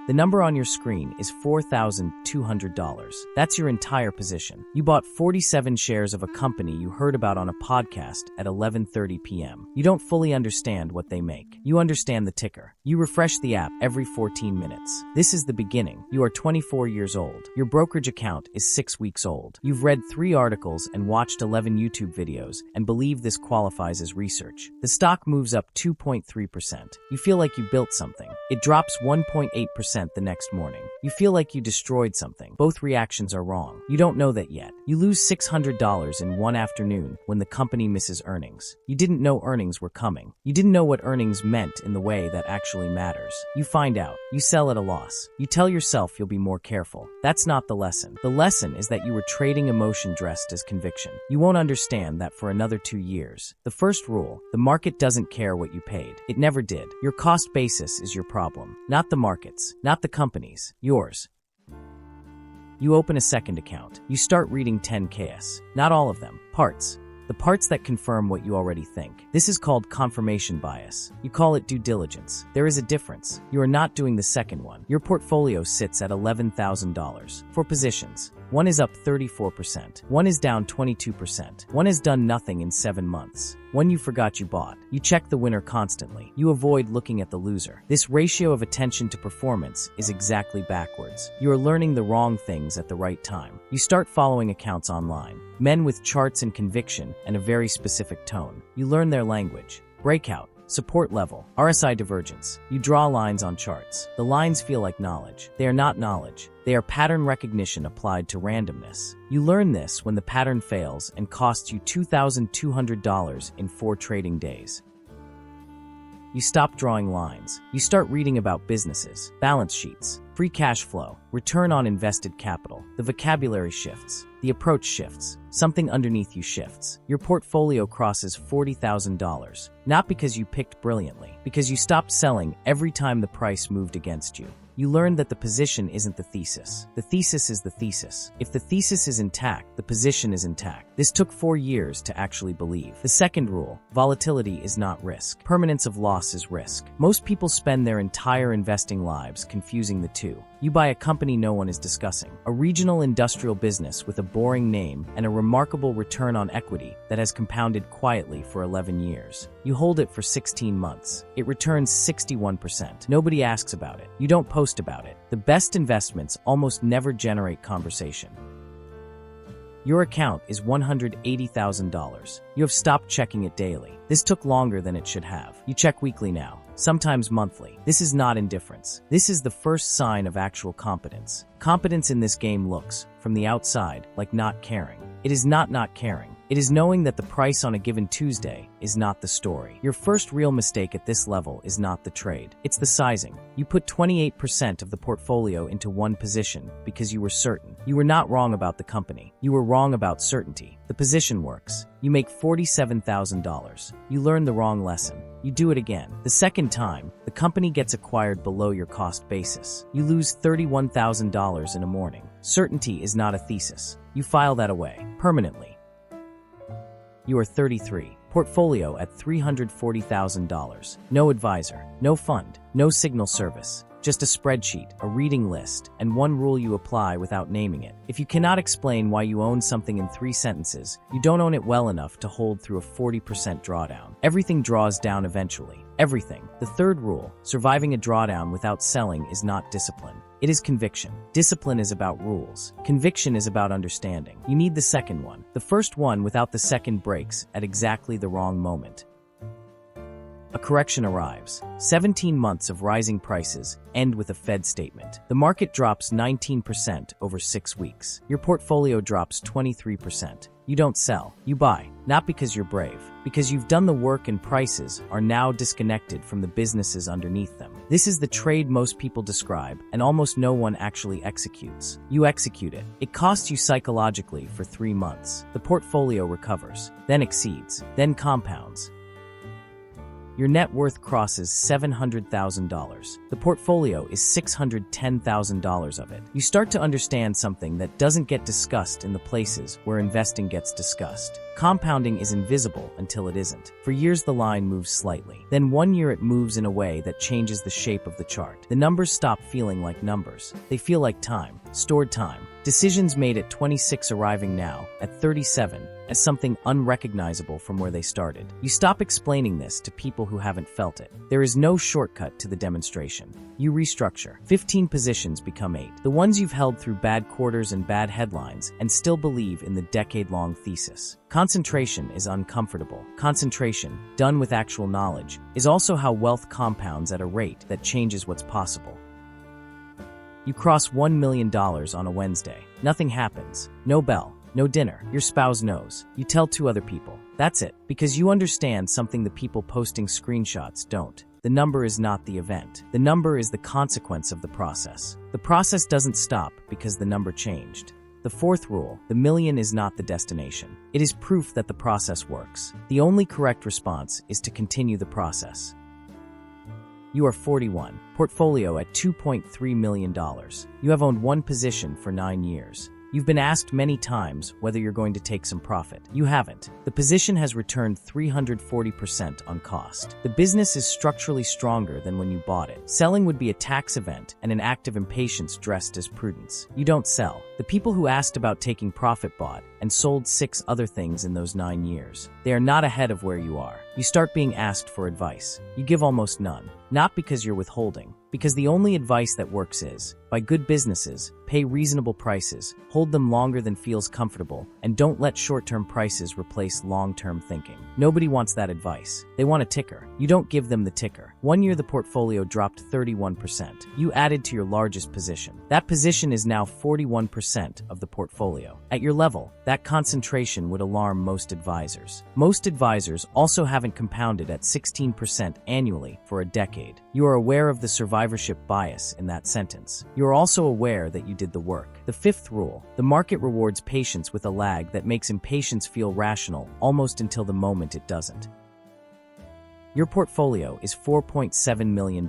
The number on your screen is $4,200. That's your entire position. You bought 47 shares of a company you heard about on a podcast at 11:30 p.m. You don't fully understand what they make. You understand the ticker. You refresh the app every 14 minutes. This is the beginning. You are 24 years old. Your brokerage account is 6 weeks old. You've read 3 articles and watched 11 YouTube videos and believe this qualifies as research. The stock moves up 2.3%. You feel like you built something. It drops 1.8% the next morning. You feel like you destroyed something. Both reactions are wrong. You don't know that yet. You lose $600 in one afternoon when the company misses earnings. You didn't know earnings were coming. You didn't know what earnings meant in the way that actually matters. You find out. You sell at a loss. You tell yourself you'll be more careful. That's not the lesson. The lesson is that you were trading emotion dressed as conviction. You won't understand that for another 2 years. The first rule, the market doesn't care what you paid. It never did. Your cost basis is your problem, not the market's, not the company's, yours. You open a second account. You start reading 10 cases. Not all of them. Parts. The parts that confirm what you already think. This is called confirmation bias. You call it due diligence. There is a difference. You are not doing the second one. Your portfolio sits at $11,000. For positions, one is up 34%. One is down 22%. One has done nothing in 7 months. One you forgot you bought. You check the winner constantly. You avoid looking at the loser. This ratio of attention to performance is exactly backwards. You are learning the wrong things at the right time. You start following accounts online. Men with charts and conviction and a very specific tone. You learn their language. Breakout. Support level, RSI divergence. You draw lines on charts. The lines feel like knowledge. They are not knowledge. They are pattern recognition applied to randomness. You learn this when the pattern fails and costs you $2,200 in 4 trading days. You stop drawing lines. You start reading about businesses, balance sheets, free cash flow, return on invested capital. The vocabulary shifts. The approach shifts. Something underneath you shifts. Your portfolio crosses $40,000. Not because you picked brilliantly, because you stopped selling every time the price moved against you. You learned that the position isn't the thesis. The thesis is the thesis. If the thesis is intact, the position is intact. This took 4 years to actually believe. The second rule, volatility is not risk. Permanence of loss is risk. Most people spend their entire investing lives confusing the two. You buy a company no one is discussing, a regional industrial business with a boring name and a remarkable return on equity that has compounded quietly for 11 years. You hold it for 16 months. It returns 61%. Nobody asks about it. You don't post about it. The best investments almost never generate conversation. Your account is $180,000. You have stopped checking it daily. This took longer than it should have. You check weekly now, sometimes monthly. This is not indifference. This is the first sign of actual competence. Competence in this game looks, from the outside, like not caring. It is not caring. It is knowing that the price on a given Tuesday is not the story. Your first real mistake at this level is not the trade. It's the sizing. You put 28% of the portfolio into one position because you were certain. You were not wrong about the company. You were wrong about certainty. The position works. You make $47,000. You learn the wrong lesson. You do it again. The second time, the company gets acquired below your cost basis. You lose $31,000 in a morning. Certainty is not a thesis. You file that away, permanently. You are 33. Portfolio at $340,000. No advisor, no fund, no signal service. Just a spreadsheet, a reading list, and one rule you apply without naming it. If you cannot explain why you own something in 3 sentences, you don't own it well enough to hold through a 40% drawdown. Everything draws down eventually. Everything. The third rule, surviving a drawdown without selling is not discipline. It is conviction. Discipline is about rules. Conviction is about understanding. You need the second one. The first one without the second breaks at exactly the wrong moment. A correction arrives. 17 months of rising prices end with a Fed statement. The market drops 19% over 6 weeks. Your portfolio drops 23%. You don't sell. You buy. Not because you're brave. Because you've done the work and prices are now disconnected from the businesses underneath them. This is the trade most people describe and almost no one actually executes. You execute it. It costs you psychologically for 3 months. The portfolio recovers, then exceeds, then compounds. Your net worth crosses $700,000. The portfolio is $610,000 of it. You start to understand something that doesn't get discussed in the places where investing gets discussed. Compounding is invisible until it isn't. For years the line moves slightly. Then one year it moves in a way that changes the shape of the chart. The numbers stop feeling like numbers. They feel like time, stored time. Decisions made at 26 arriving now, at 37, as something unrecognizable from where they started. You stop explaining this to people who haven't felt it. There is no shortcut to the demonstration. You restructure. 15 positions become 8. The ones you've held through bad quarters and bad headlines and still believe in the decade-long thesis. Concentration is uncomfortable. Concentration, done with actual knowledge, is also how wealth compounds at a rate that changes what's possible. You cross $1 million on a Wednesday. Nothing happens. No bell. No dinner. Your spouse knows. You tell 2 other people. That's it. Because you understand something the people posting screenshots don't. The number is not the event. The number is the consequence of the process. The process doesn't stop because the number changed. The 4th rule, the million is not the destination. It is proof that the process works. The only correct response is to continue the process. You are 41. Portfolio at $2.3 million. You have owned one position for 9 years. You've been asked many times whether you're going to take some profit. You haven't. The position has returned 340% on cost. The business is structurally stronger than when you bought it. Selling would be a tax event and an act of impatience dressed as prudence. You don't sell. The people who asked about taking profit bought and sold 6 other things in those 9 years. They are not ahead of where you are. You start being asked for advice. You give almost none. Not because you're withholding, because the only advice that works is, buy good businesses, pay reasonable prices, hold them longer than feels comfortable, and don't let short-term prices replace long-term thinking. Nobody wants that advice. They want a ticker. You don't give them the ticker. 1 year the portfolio dropped 31%. You added to your largest position. That position is now 41% of the portfolio. At your level, that concentration would alarm most advisors. Most advisors also haven't compounded at 16% annually for a decade. You are aware of the survivorship bias in that sentence. You are also aware that you did the work. The 5th rule, the market rewards patience with a lag that makes impatience feel rational almost until the moment it doesn't. Your portfolio is $4.7 million.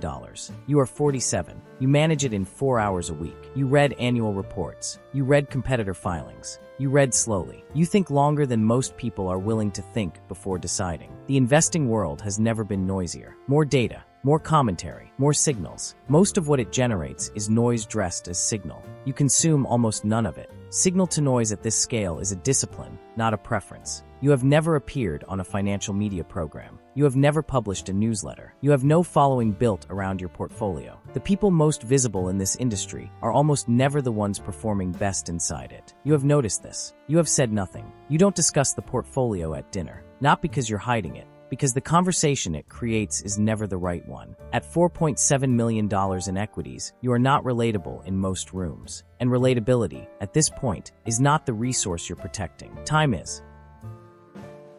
You are 47. You manage it in 4 hours a week. You read annual reports. You read competitor filings. You read slowly. You think longer than most people are willing to think before deciding. The investing world has never been noisier. More data, more commentary, more signals. Most of what it generates is noise dressed as signal. You consume almost none of it. Signal to noise at this scale is a discipline, not a preference. You have never appeared on a financial media program. You have never published a newsletter. You have no following built around your portfolio. The people most visible in this industry are almost never the ones performing best inside it. You have noticed this. You have said nothing. You don't discuss the portfolio at dinner. Not because you're hiding it, because the conversation it creates is never the right one. At $4.7 million in equities, you are not relatable in most rooms. And relatability, at this point, is not the resource you're protecting. Time is.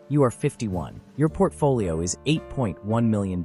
You are 51. Your portfolio is $8.1 million.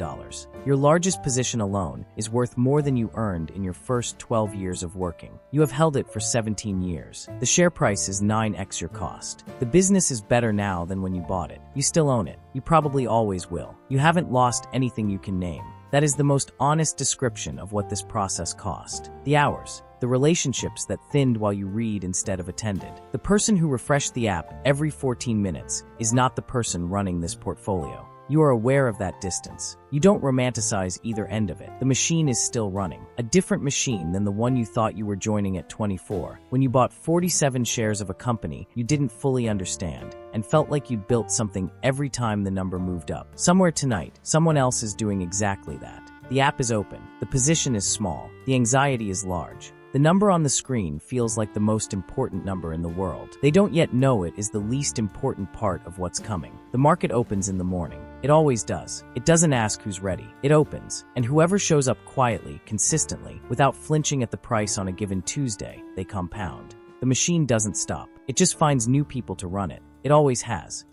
Your largest position alone is worth more than you earned in your first 12 years of working. You have held it for 17 years. The share price is 9x your cost. The business is better now than when you bought it. You still own it. You probably always will. You haven't lost anything you can name. That is the most honest description of what this process cost. The hours. The relationships that thinned while you read instead of attended. The person who refreshed the app every 14 minutes is not the person running this portfolio. You are aware of that distance. You don't romanticize either end of it. The machine is still running. A different machine than the one you thought you were joining at 24, when you bought 47 shares of a company you didn't fully understand and felt like you'd built something every time the number moved up. Somewhere tonight, someone else is doing exactly that. The app is open. The position is small. The anxiety is large. The number on the screen feels like the most important number in the world. They don't yet know it is the least important part of what's coming. The market opens in the morning. It always does. It doesn't ask who's ready. It opens, and whoever shows up quietly, consistently, without flinching at the price on a given Tuesday, they compound. The machine doesn't stop. It just finds new people to run it. It always has.